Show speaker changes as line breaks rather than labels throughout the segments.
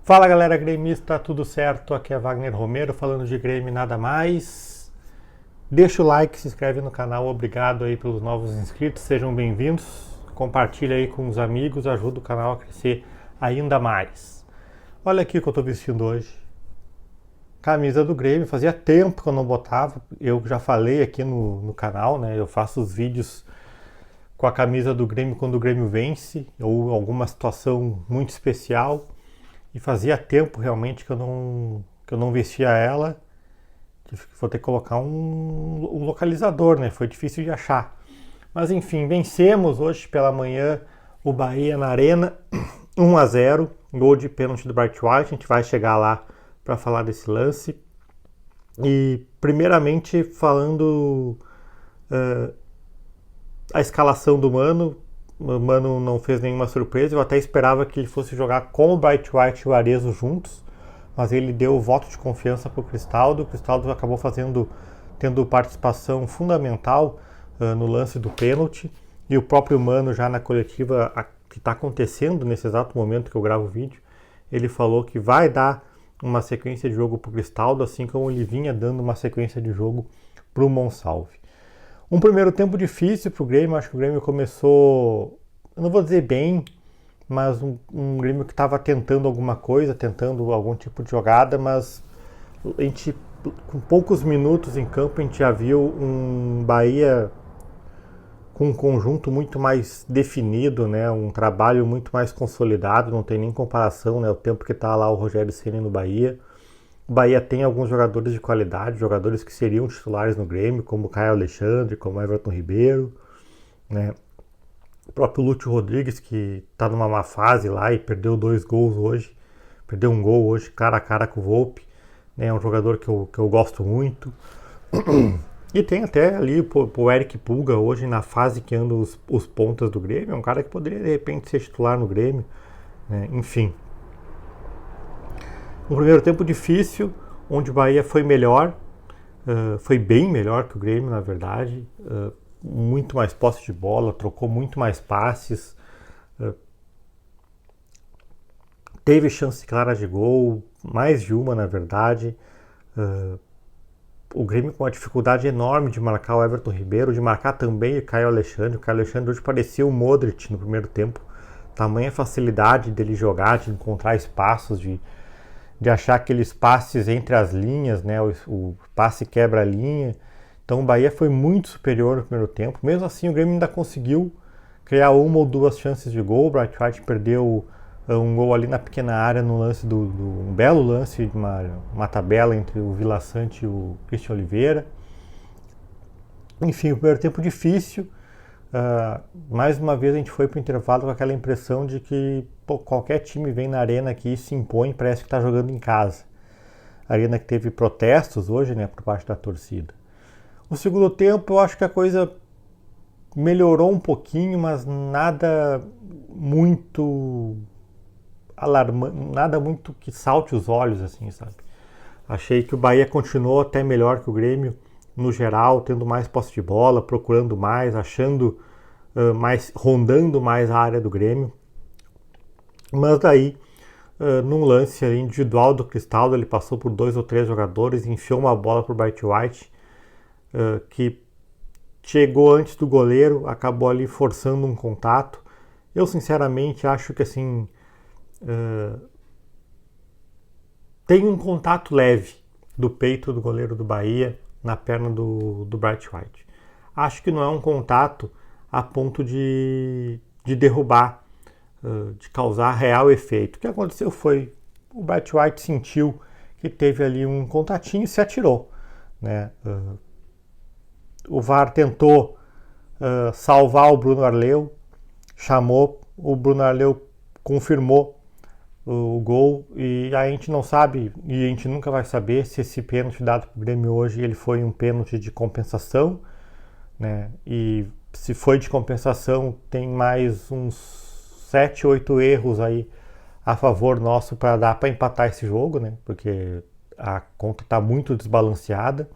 Fala galera gremista, tudo certo? Aqui é Wagner Romero falando de Grêmio nada mais. Deixa o like, se inscreve no canal, obrigado aí pelos novos inscritos, sejam bem-vindos. Compartilha aí com os amigos, ajuda o canal a crescer ainda mais. Olha aqui o que eu tô vestindo hoje. Camisa do Grêmio, fazia tempo que eu não botava, eu já falei aqui no canal, né? Eu faço os vídeos com a camisa do Grêmio quando o Grêmio vence, ou alguma situação muito especial. E fazia tempo realmente que eu não vestia ela. Vou ter que colocar um localizador, né? Foi difícil de achar. Mas enfim, vencemos hoje pela manhã o Bahia na Arena, 1-0, gol de pênalti do Bright White. A gente vai chegar lá para falar desse lance. E primeiramente falando a escalação do Mano. O Mano não fez nenhuma surpresa, eu até esperava que ele fosse jogar com o Bright White e o Arezzo juntos, mas ele deu o voto de confiança para o Cristaldo. O Cristaldo acabou tendo participação fundamental no lance do pênalti, e o próprio Mano já na coletiva que está acontecendo nesse exato momento que eu gravo o vídeo, ele falou que vai dar uma sequência de jogo para o Cristaldo, assim como ele vinha dando uma sequência de jogo para o Monsalve. Um primeiro tempo difícil para o Grêmio, acho que o Grêmio começou, eu não vou dizer bem, mas um Grêmio que estava tentando alguma coisa, tentando algum tipo de jogada, mas a gente, com poucos minutos em campo, a gente já viu um Bahia com um conjunto muito mais definido, né? Um trabalho muito mais consolidado, não tem nem comparação, né? O tempo que está lá o Rogério Ceni no Bahia. O Bahia tem alguns jogadores de qualidade, jogadores que seriam titulares no Grêmio, como o Caio Alexandre, como o Everton Ribeiro, né? O próprio Lúcio Rodrigues, que está numa má fase lá e perdeu 2 gols hoje, perdeu um gol hoje cara a cara com o Volpi, né? É um jogador que eu gosto muito. E tem até ali o Eric Pulga hoje, na fase que andam os pontas do Grêmio, é um cara que poderia de repente ser titular no Grêmio, né? Enfim. Um primeiro tempo difícil, onde o Bahia foi melhor, foi bem melhor que o Grêmio, na verdade, muito mais posse de bola, trocou muito mais passes, teve chance clara de gol, mais de uma, na verdade. O Grêmio com uma dificuldade enorme de marcar o Everton Ribeiro, de marcar também o Caio Alexandre. O Caio Alexandre hoje parecia o Modric no primeiro tempo, tamanha facilidade dele jogar, de encontrar espaços, de achar aqueles passes entre as linhas, né? O passe quebra a linha. Então o Bahia foi muito superior no primeiro tempo. Mesmo assim, o Grêmio ainda conseguiu criar uma ou duas chances de gol. O Bright White perdeu um gol ali na pequena área, no lance um belo lance de uma tabela entre o Vila Sante e o Christian Oliveira. Enfim, o primeiro tempo difícil. Mais uma vez a gente foi para o intervalo com aquela impressão de que qualquer time vem na arena aqui e se impõe, parece que está jogando em casa. A arena que teve protestos hoje, né, por parte da torcida. O segundo tempo eu acho que a coisa melhorou um pouquinho, mas nada muito alarmante, nada muito que salte os olhos, assim, sabe? Achei que o Bahia continuou até melhor que o Grêmio, no geral, tendo mais posse de bola, procurando mais, achando mais, rondando mais a área do Grêmio. Mas daí, num lance individual do Cristaldo, ele passou por 2 ou 3 jogadores e enfiou uma bola para o Bright White, que chegou antes do goleiro, acabou ali forçando um contato. Eu, sinceramente, acho que assim, tem um contato leve do peito do goleiro do Bahia na perna do Bright White. Acho que não é um contato a ponto de derrubar, de causar real efeito. O que aconteceu foi, o Bright White sentiu que teve ali um contatinho e se atirou, né? O VAR tentou salvar o Bruno Arleu, chamou, o Bruno Arleu confirmou o gol, e a gente não sabe, e a gente nunca vai saber se esse pênalti dado para o Grêmio hoje ele foi um pênalti de compensação, né? E se foi de compensação, tem mais uns 7, 8 erros aí a favor nosso para dar para empatar esse jogo, né? Porque a conta está muito desbalanceada.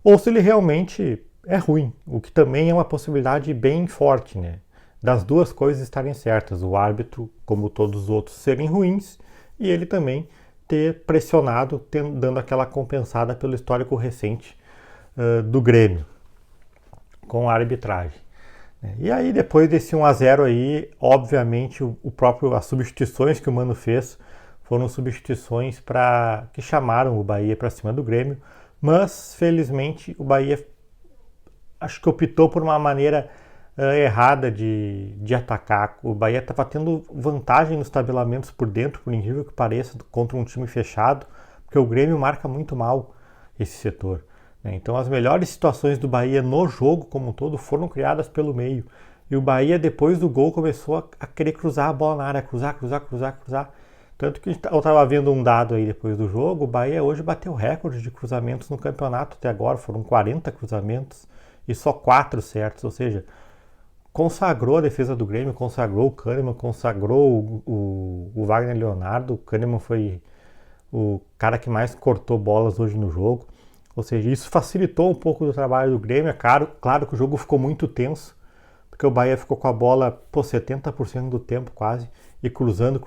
Ou se ele realmente é ruim, o que também é uma possibilidade bem forte, né? Das duas coisas estarem certas, o árbitro, como todos os outros, serem ruins, e ele também ter pressionado, dando aquela compensada pelo histórico recente do Grêmio com a arbitragem. E aí, depois desse 1-0 aí, obviamente, as substituições que o Mano fez foram substituições que chamaram o Bahia para cima do Grêmio, mas, felizmente, o Bahia acho que optou por uma maneira errada de atacar. O Bahia estava tendo vantagem nos tabelamentos por dentro, por incrível que pareça, contra um time fechado, porque o Grêmio marca muito mal esse setor. Então as melhores situações do Bahia no jogo como um todo foram criadas pelo meio. E o Bahia, depois do gol, começou a querer cruzar a bola na área, cruzar. Tanto que eu estava vendo um dado aí depois do jogo, o Bahia hoje bateu recorde de cruzamentos no campeonato até agora, foram 40 cruzamentos e só 4 certos, ou seja, consagrou a defesa do Grêmio, consagrou o Kahneman, consagrou o Wagner Leonardo. O Kahneman foi o cara que mais cortou bolas hoje no jogo. Ou seja, isso facilitou um pouco do trabalho do Grêmio. É claro que o jogo ficou muito tenso, porque o Bahia ficou com a bola 70% do tempo quase, e cruzando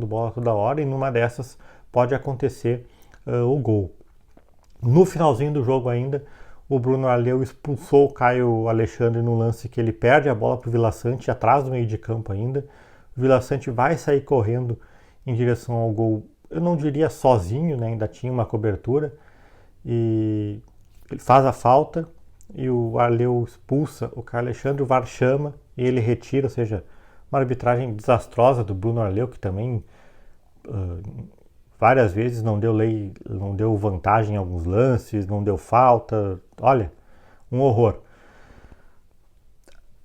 bola toda hora, e numa dessas pode acontecer o gol. No finalzinho do jogo ainda, o Bruno Arleu expulsou o Caio Alexandre no lance que ele perde a bola para o Vila Sante, atrás do meio de campo ainda. O Vila Sante vai sair correndo em direção ao gol, eu não diria sozinho, né? Ainda tinha uma cobertura, e ele faz a falta e o Arleu expulsa o Caio Alexandre, o VAR chama e ele retira, ou seja, uma arbitragem desastrosa do Bruno Arleu, que também várias vezes não deu vantagem em alguns lances, não deu falta, olha, um horror.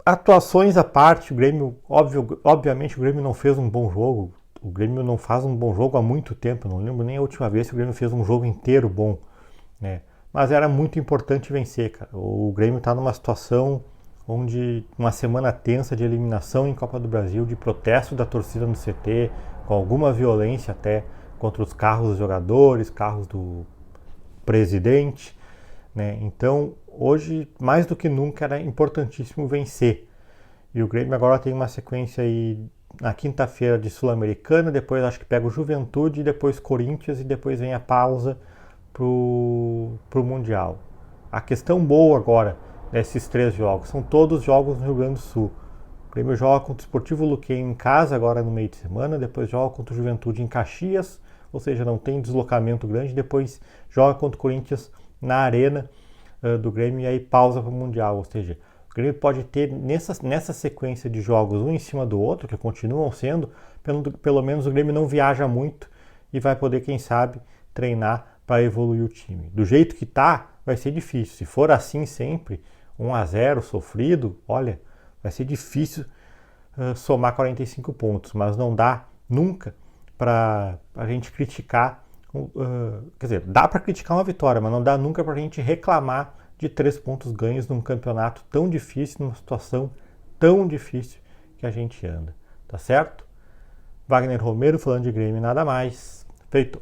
Atuações à parte, o Grêmio, obviamente o Grêmio não fez um bom jogo, o Grêmio não faz um bom jogo há muito tempo, não lembro nem a última vez que o Grêmio fez um jogo inteiro bom, né? Mas era muito importante vencer, cara. O Grêmio está numa situação onde uma semana tensa de eliminação em Copa do Brasil, de protesto da torcida no CT, com alguma violência até contra os carros dos jogadores, carros do presidente, né? Então, hoje, mais do que nunca, era importantíssimo vencer. E o Grêmio agora tem uma sequência aí na quinta-feira de Sul-Americana, depois acho que pega o Juventude, depois Corinthians e depois vem a pausa pro Mundial. A questão boa agora desses 3 jogos, são todos jogos no Rio Grande do Sul. O Grêmio joga contra o Sportivo Luquem em casa agora no meio de semana, depois joga contra o Juventude em Caxias, ou seja, não tem deslocamento grande, depois joga contra o Corinthians na arena do Grêmio e aí pausa para o Mundial, ou seja, o Grêmio pode ter nessa sequência de jogos um em cima do outro, que continuam sendo, pelo menos o Grêmio não viaja muito e vai poder, quem sabe, treinar para evoluir o time. Do jeito que tá, vai ser difícil. Se for assim sempre, 1-0 sofrido, olha, vai ser difícil somar 45 pontos, mas não dá nunca para a gente criticar, quer dizer, dá para criticar uma vitória, mas não dá nunca para a gente reclamar de 3 pontos ganhos num campeonato tão difícil, numa situação tão difícil que a gente anda, tá certo? Wagner Romero falando de Grêmio, nada mais. Feito.